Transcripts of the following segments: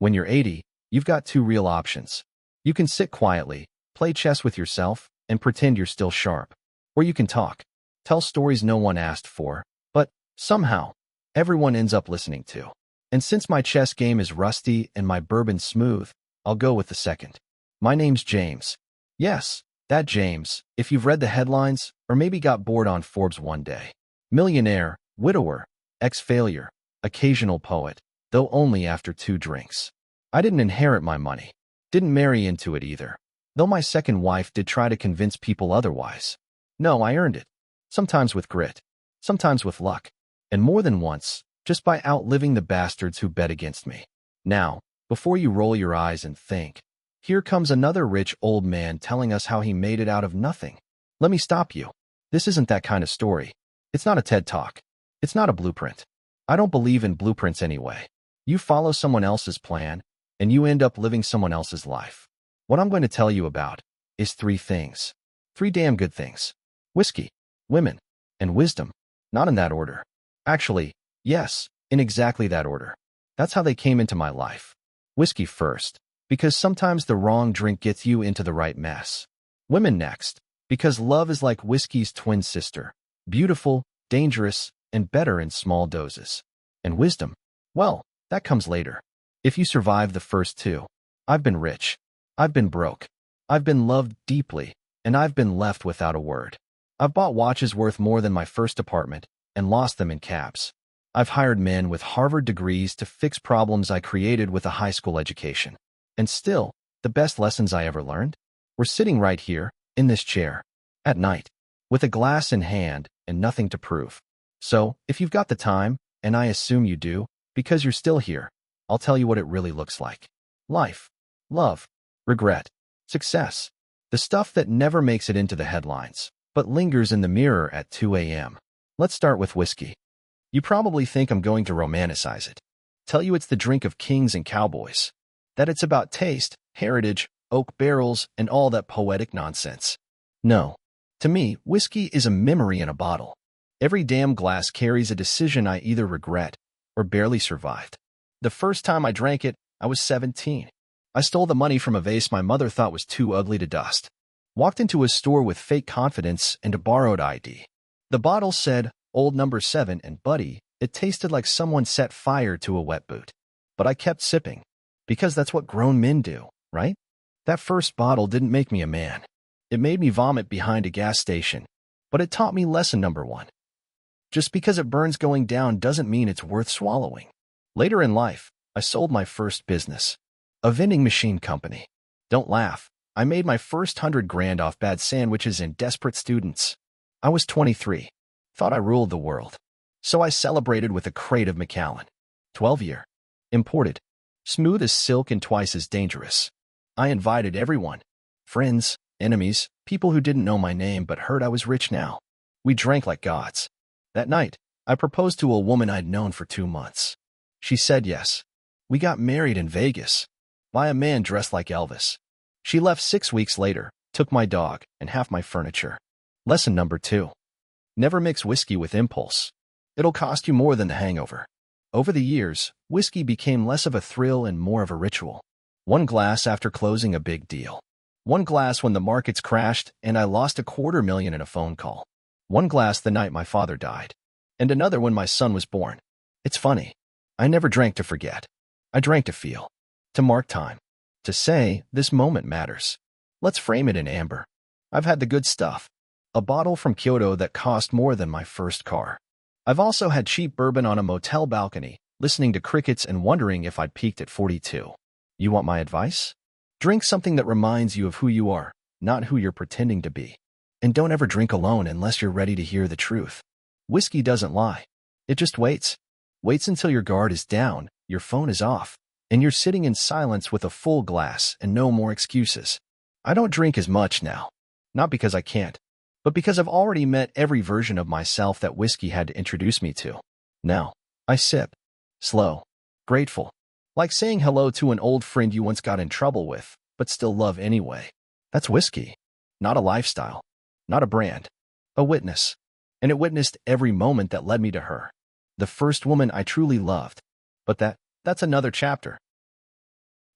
When you're 80, you've got two real options. You can sit quietly, play chess with yourself, and pretend you're still sharp. Or you can talk, tell stories no one asked for, but somehow, everyone ends up listening to. And since my chess game is rusty and my bourbon smooth, I'll go with the second. My name's James. Yes, that James, if you've read the headlines, or maybe got bored on Forbes one day. Millionaire, widower, ex-failure, occasional poet, though only after 2 drinks. I didn't inherit my money. Didn't marry into it either. Though my second wife did try to convince people otherwise. No, I earned it. Sometimes with grit. Sometimes with luck. And more than once, just by outliving the bastards who bet against me. Now, before you roll your eyes and think, here comes another rich old man telling us how he made it out of nothing. Let me stop you. This isn't that kind of story. It's not a TED Talk. It's not a blueprint. I don't believe in blueprints anyway. You follow someone else's plan, and you end up living someone else's life. What I'm going to tell you about is 3 things. 3 damn good things. Whiskey, women, and wisdom. Not in that order. Actually, yes, in exactly that order. That's how they came into my life. Whiskey first, because sometimes the wrong drink gets you into the right mess. Women next, because love is like whiskey's twin sister. Beautiful, dangerous, and better in small doses. And wisdom, well, that comes later. If you survive the first 2, I've been rich. I've been broke. I've been loved deeply, and I've been left without a word. I've bought watches worth more than my first apartment and lost them in cabs. I've hired men with Harvard degrees to fix problems I created with a high school education. And still, the best lessons I ever learned were sitting right here, in this chair, at night, with a glass in hand and nothing to prove. So, if you've got the time, and I assume you do, because you're still here, I'll tell you what it really looks like. Life, love, regret, success. The stuff that never makes it into the headlines, but lingers in the mirror at 2 a.m. Let's start with whiskey. You probably think I'm going to romanticize it. Tell you it's the drink of kings and cowboys. That it's about taste, heritage, oak barrels, and all that poetic nonsense. No. To me, whiskey is a memory in a bottle. Every damn glass carries a decision I either regret or barely survived. The first time I drank it, I was 17. I stole the money from a vase my mother thought was too ugly to dust. Walked into a store with fake confidence and a borrowed ID. The bottle said, Old Number 7, and buddy, it tasted like someone set fire to a wet boot. But I kept sipping. Because that's what grown men do, right? That first bottle didn't make me a man. It made me vomit behind a gas station. But it taught me lesson number 1. Just because it burns going down doesn't mean it's worth swallowing. Later in life, I sold my first business. A vending machine company. Don't laugh. I made my first $100,000 off bad sandwiches and desperate students. I was 23. Thought I ruled the world. So I celebrated with a crate of Macallan. 12-year. Imported. Smooth as silk and twice as dangerous. I invited everyone. Friends, enemies, people who didn't know my name but heard I was rich now. We drank like gods. That night, I proposed to a woman I'd known for 2 months. She said yes. We got married in Vegas. By a man dressed like Elvis. She left 6 weeks later, took my dog and half my furniture. Lesson number 2. Never mix whiskey with impulse. It'll cost you more than the hangover. Over the years, whiskey became less of a thrill and more of a ritual. 1 glass after closing a big deal. 1 glass when the markets crashed and I lost $250,000 in a phone call. 1 glass the night my father died. And another when my son was born. It's funny. I never drank to forget. I drank to feel. To mark time. To say, this moment matters. Let's frame it in amber. I've had the good stuff. A bottle from Kyoto that cost more than my first car. I've also had cheap bourbon on a motel balcony, listening to crickets and wondering if I'd peaked at 42. You want my advice? Drink something that reminds you of who you are, not who you're pretending to be. And don't ever drink alone unless you're ready to hear the truth. Whiskey doesn't lie. It just waits. Waits until your guard is down, your phone is off, and you're sitting in silence with a full glass and no more excuses. I don't drink as much now. Not because I can't, but because I've already met every version of myself that whiskey had to introduce me to. Now, I sip. Slow. Grateful. Like saying hello to an old friend you once got in trouble with, but still love anyway. That's whiskey. Not a lifestyle. Not a brand. A witness. And it witnessed every moment that led me to her. The first woman I truly loved. But that's another chapter.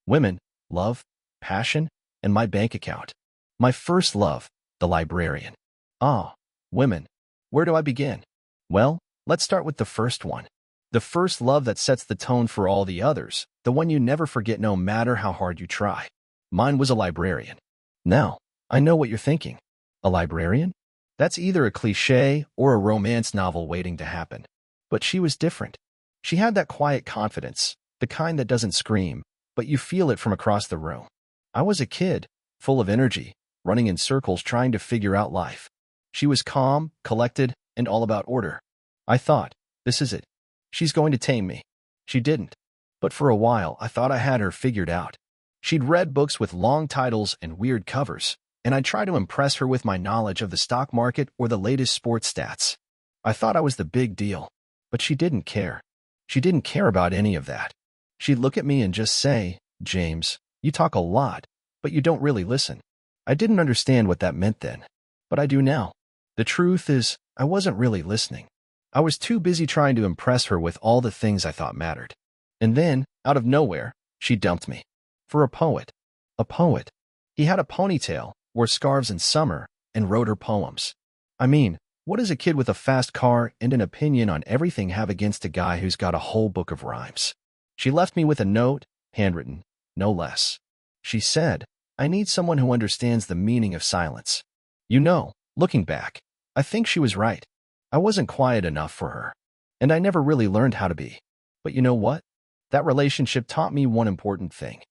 Women, love, passion, and my bank account. My first love, the librarian. Ah, women. Where do I begin? Well, let's start with the first one. The first love that sets the tone for all the others, the one you never forget no matter how hard you try. Mine was a librarian. Now, I know what you're thinking. A librarian? That's either a cliché or a romance novel waiting to happen. But she was different. She had that quiet confidence, the kind that doesn't scream, but you feel it from across the room. I was a kid, full of energy, running in circles trying to figure out life. She was calm, collected, and all about order. I thought, this is it. She's going to tame me. She didn't. But for a while, I thought I had her figured out. She'd read books with long titles and weird covers, and I'd try to impress her with my knowledge of the stock market or the latest sports stats. I thought I was the big deal, but she didn't care. She didn't care about any of that. She'd look at me and just say, "James, you talk a lot, but you don't really listen." I didn't understand what that meant then, but I do now. The truth is, I wasn't really listening. I was too busy trying to impress her with all the things I thought mattered. And then, out of nowhere, she dumped me. For a poet. A poet. He had a ponytail, wore scarves in summer, and wrote her poems. I mean, what does a kid with a fast car and an opinion on everything have against a guy who's got a whole book of rhymes? She left me with a note, handwritten, no less. She said, "I need someone who understands the meaning of silence." You know, looking back, I think she was right. I wasn't quiet enough for her, and I never really learned how to be. But you know what? That relationship taught me one important thing.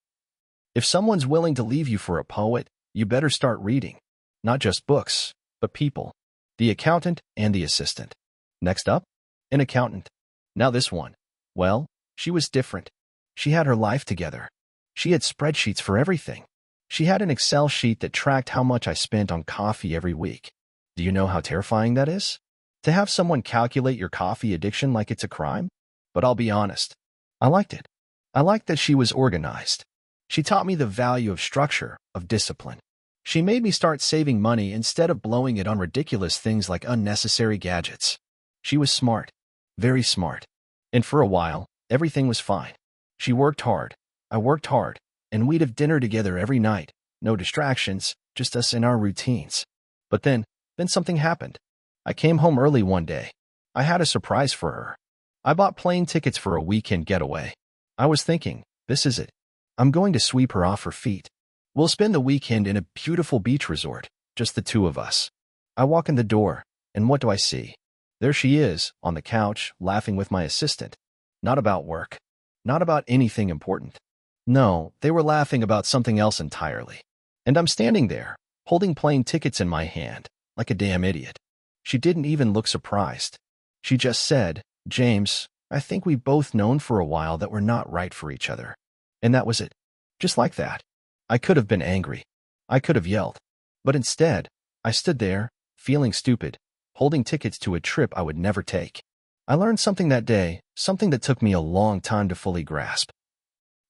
If someone's willing to leave you for a poet, you better start reading. Not just books, but people. The accountant and the assistant. Next up, an accountant. Now this one. Well, she was different. She had her life together. She had spreadsheets for everything. She had an Excel sheet that tracked how much I spent on coffee every week. Do you know how terrifying that is? To have someone calculate your coffee addiction like it's a crime? But I'll be honest. I liked it. I liked that she was organized. She taught me the value of structure, of discipline. She made me start saving money instead of blowing it on ridiculous things like unnecessary gadgets. She was smart. Very smart. And for a while, everything was fine. She worked hard. I worked hard. And we'd have dinner together every night. No distractions, just us in our routines. But then something happened. I came home early one day. I had a surprise for her. I bought plane tickets for a weekend getaway. I was thinking, this is it. I'm going to sweep her off her feet. We'll spend the weekend in a beautiful beach resort, just the two of us. I walk in the door, and what do I see? There she is, on the couch, laughing with my assistant. Not about work. Not about anything important. No, they were laughing about something else entirely. And I'm standing there, holding plane tickets in my hand, like a damn idiot. She didn't even look surprised. She just said, "James, I think we've both known for a while that we're not right for each other." And that was it. Just like that. I could have been angry. I could have yelled. But instead, I stood there, feeling stupid, holding tickets to a trip I would never take. I learned something that day, something that took me a long time to fully grasp.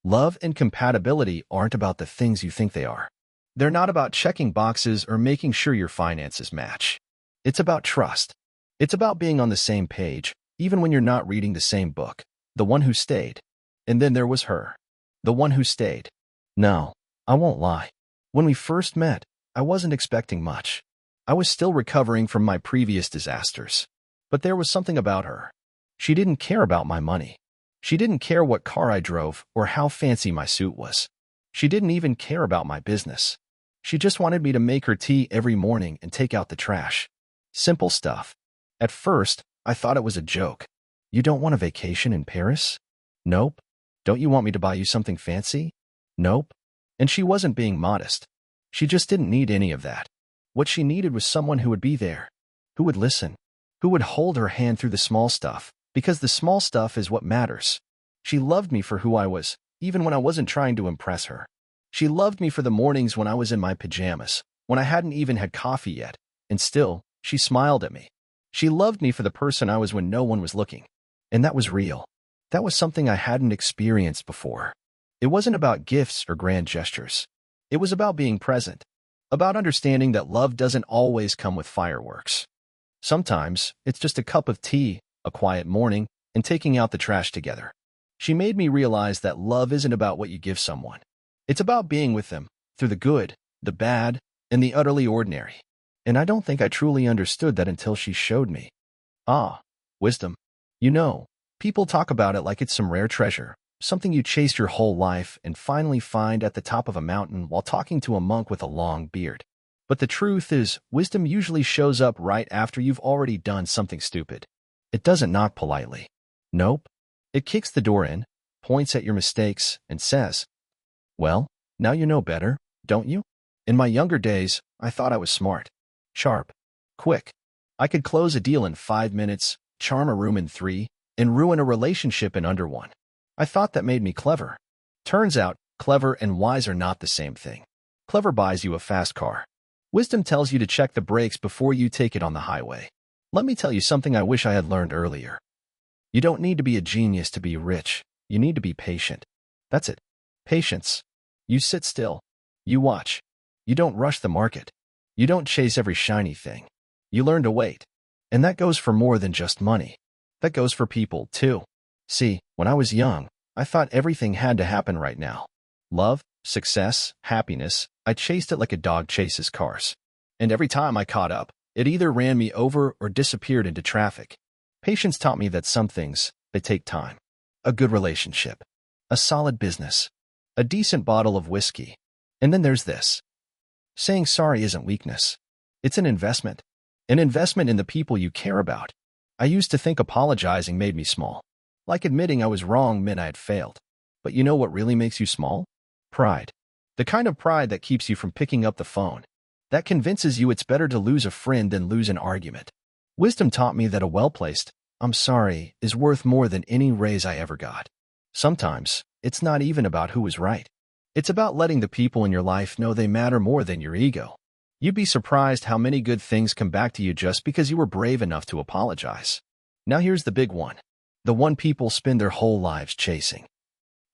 Love and compatibility aren't about the things you think they are. They're not about checking boxes or making sure your finances match. It's about trust. It's about being on the same page, even when you're not reading the same book. The one who stayed. And then there was her. The one who stayed. No, I won't lie. When we first met, I wasn't expecting much. I was still recovering from my previous disasters. But there was something about her. She didn't care about my money. She didn't care what car I drove or how fancy my suit was. She didn't even care about my business. She just wanted me to make her tea every morning and take out the trash. Simple stuff. At first, I thought it was a joke. "You don't want a vacation in Paris?" "Nope." "Don't you want me to buy you something fancy?" "Nope." And she wasn't being modest. She just didn't need any of that. What she needed was someone who would be there, who would listen, who would hold her hand through the small stuff, because the small stuff is what matters. She loved me for who I was, even when I wasn't trying to impress her. She loved me for the mornings when I was in my pajamas, when I hadn't even had coffee yet, and still, she smiled at me. She loved me for the person I was when no one was looking. And that was real. That was something I hadn't experienced before. It wasn't about gifts or grand gestures. It was about being present, about understanding that love doesn't always come with fireworks. Sometimes, it's just a cup of tea, a quiet morning, and taking out the trash together. She made me realize that love isn't about what you give someone. It's about being with them, through the good, the bad, and the utterly ordinary. And I don't think I truly understood that until she showed me. Ah, wisdom. You know, people talk about it like it's some rare treasure, something you chased your whole life and finally find at the top of a mountain while talking to a monk with a long beard. But the truth is, wisdom usually shows up right after you've already done something stupid. It doesn't knock politely. Nope. It kicks the door in, points at your mistakes, and says, "Well, now you know better, don't you?" In my younger days, I thought I was smart, sharp, quick. I could close a deal in 5 minutes, charm a room in 3, and ruin a relationship in under 1. I thought that made me clever. Turns out, clever and wise are not the same thing. Clever buys you a fast car. Wisdom tells you to check the brakes before you take it on the highway. Let me tell you something I wish I had learned earlier. You don't need to be a genius to be rich. You need to be patient. That's it. Patience. You sit still. You watch. You don't rush the market. You don't chase every shiny thing. You learn to wait. And that goes for more than just money. That goes for people, too. See, when I was young, I thought everything had to happen right now. Love, success, happiness, I chased it like a dog chases cars. And every time I caught up, it either ran me over or disappeared into traffic. Patience taught me that some things, they take time. A good relationship. A solid business. A decent bottle of whiskey. And then there's this. Saying sorry isn't weakness. It's an investment. An investment in the people you care about. I used to think apologizing made me small. Like admitting I was wrong meant I had failed. But you know what really makes you small? Pride. The kind of pride that keeps you from picking up the phone. That convinces you it's better to lose a friend than lose an argument. Wisdom taught me that a well-placed, "I'm sorry," is worth more than any raise I ever got. Sometimes, it's not even about who was right. It's about letting the people in your life know they matter more than your ego. You'd be surprised how many good things come back to you just because you were brave enough to apologize. Now here's the big one. The one people spend their whole lives chasing.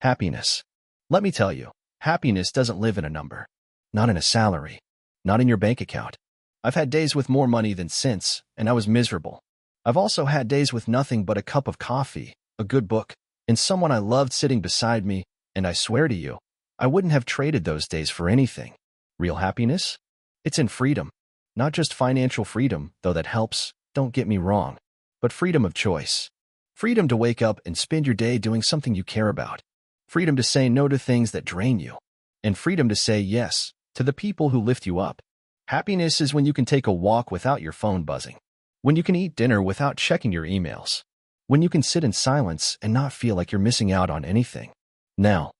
Happiness. Let me tell you, happiness doesn't live in a number. Not in a salary. Not in your bank account. I've had days with more money than sense, and I was miserable. I've also had days with nothing but a cup of coffee, a good book, and someone I loved sitting beside me, and I swear to you, I wouldn't have traded those days for anything. Real happiness? It's in freedom. Not just financial freedom, though that helps, don't get me wrong, but freedom of choice. Freedom to wake up and spend your day doing something you care about. Freedom to say no to things that drain you. And freedom to say yes to the people who lift you up. Happiness is when you can take a walk without your phone buzzing. When you can eat dinner without checking your emails. When you can sit in silence and not feel like you're missing out on anything. Now,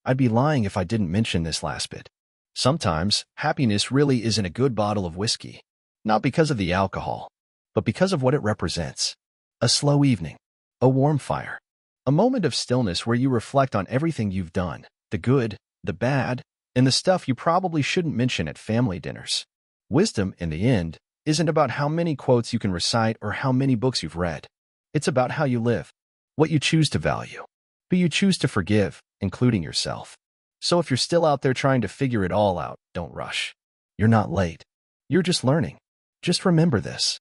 I'd be lying if I didn't mention this last bit. Sometimes, happiness really isn't a good bottle of whiskey. Not because of the alcohol, but because of what it represents. A slow evening. A warm fire. A moment of stillness where you reflect on everything you've done, the good, the bad, and the stuff you probably shouldn't mention at family dinners. Wisdom, in the end, isn't about how many quotes you can recite or how many books you've read. It's about how you live, what you choose to value, who you choose to forgive, including yourself. So if you're still out there trying to figure it all out, don't rush. You're not late. You're just learning. Just remember this.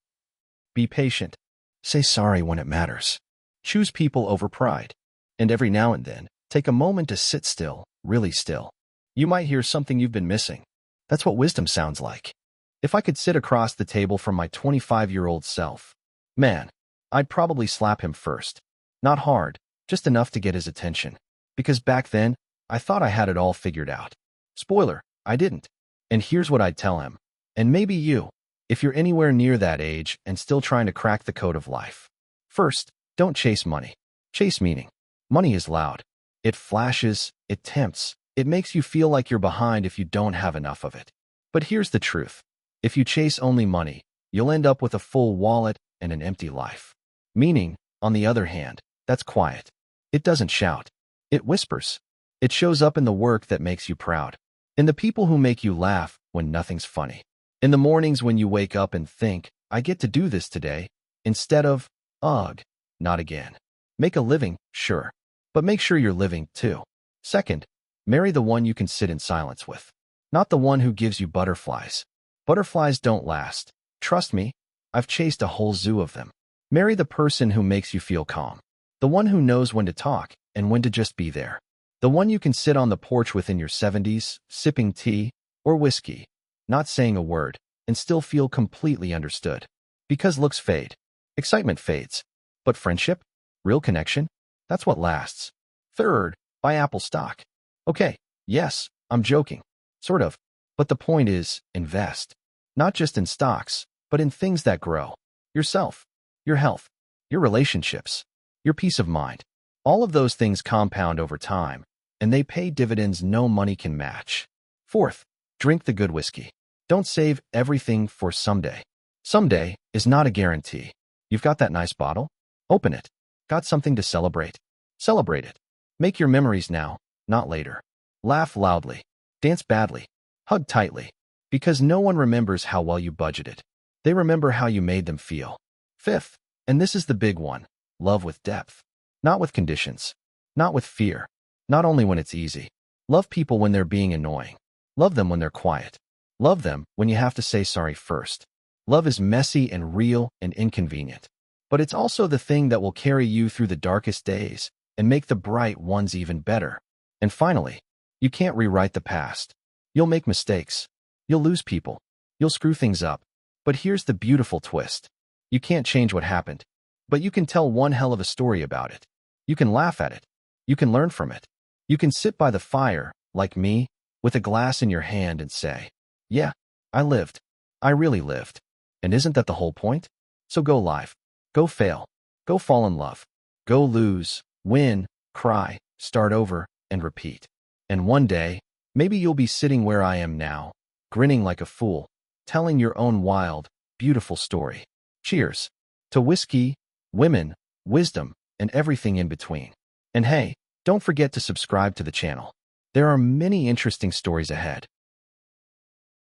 Be patient. Say sorry when it matters. Choose people over pride. And every now and then, take a moment to sit still, really still. You might hear something you've been missing. That's what wisdom sounds like. If I could sit across the table from my 25-year-old self, man, I'd probably slap him first. Not hard, just enough to get his attention. Because back then, I thought I had it all figured out. Spoiler, I didn't. And here's what I'd tell him. And maybe you, if you're anywhere near that age and still trying to crack the code of life. First, don't chase money. Chase meaning. Money is loud. It flashes, it tempts, it makes you feel like you're behind if you don't have enough of it. But here's the truth. If you chase only money, you'll end up with a full wallet and an empty life. Meaning, on the other hand, that's quiet. It doesn't shout. It whispers. It shows up in the work that makes you proud. In the people who make you laugh when nothing's funny. In the mornings when you wake up and think, I get to do this today, instead of, ugh, not again. Make a living, sure. But make sure you're living, too. Second, marry the one you can sit in silence with. Not the one who gives you butterflies. Butterflies don't last. Trust me, I've chased a whole zoo of them. Marry the person who makes you feel calm. The one who knows when to talk and when to just be there. The one you can sit on the porch with in your 70s, sipping tea or whiskey, not saying a word, and still feel completely understood. Because looks fade, excitement fades, but friendship, real connection, that's what lasts. Third, buy Apple stock. Okay, yes, I'm joking. Sort of. But the point is, invest. Not just in stocks, but in things that grow. Yourself, your health, your relationships, your peace of mind. All of those things compound over time, and they pay dividends no money can match. Fourth, drink the good whiskey. Don't save everything for someday. Someday is not a guarantee. You've got that nice bottle? Open it. Got something to celebrate? Celebrate it. Make your memories now, not later. Laugh loudly. Dance badly. Hug tightly. Because no one remembers how well you budgeted. They remember how you made them feel. Fifth, and this is the big one, love with depth. Not with conditions. Not with fear. Not only when it's easy. Love people when they're being annoying. Love them when they're quiet. Love them when you have to say sorry first. Love is messy and real and inconvenient. But it's also the thing that will carry you through the darkest days and make the bright ones even better. And finally, you can't rewrite the past. You'll make mistakes. You'll lose people. You'll screw things up. But here's the beautiful twist. You can't change what happened, but you can tell one hell of a story about it. You can laugh at it. You can learn from it. You can sit by the fire, like me, with a glass in your hand and say, yeah, I lived. I really lived. And isn't that the whole point? So go live. Go fail. Go fall in love. Go lose, win, cry, start over, and repeat. And one day, maybe you'll be sitting where I am now, grinning like a fool, telling your own wild, beautiful story. Cheers to whiskey, women, wisdom, and everything in between. And hey, don't forget to subscribe to the channel. There are many interesting stories ahead.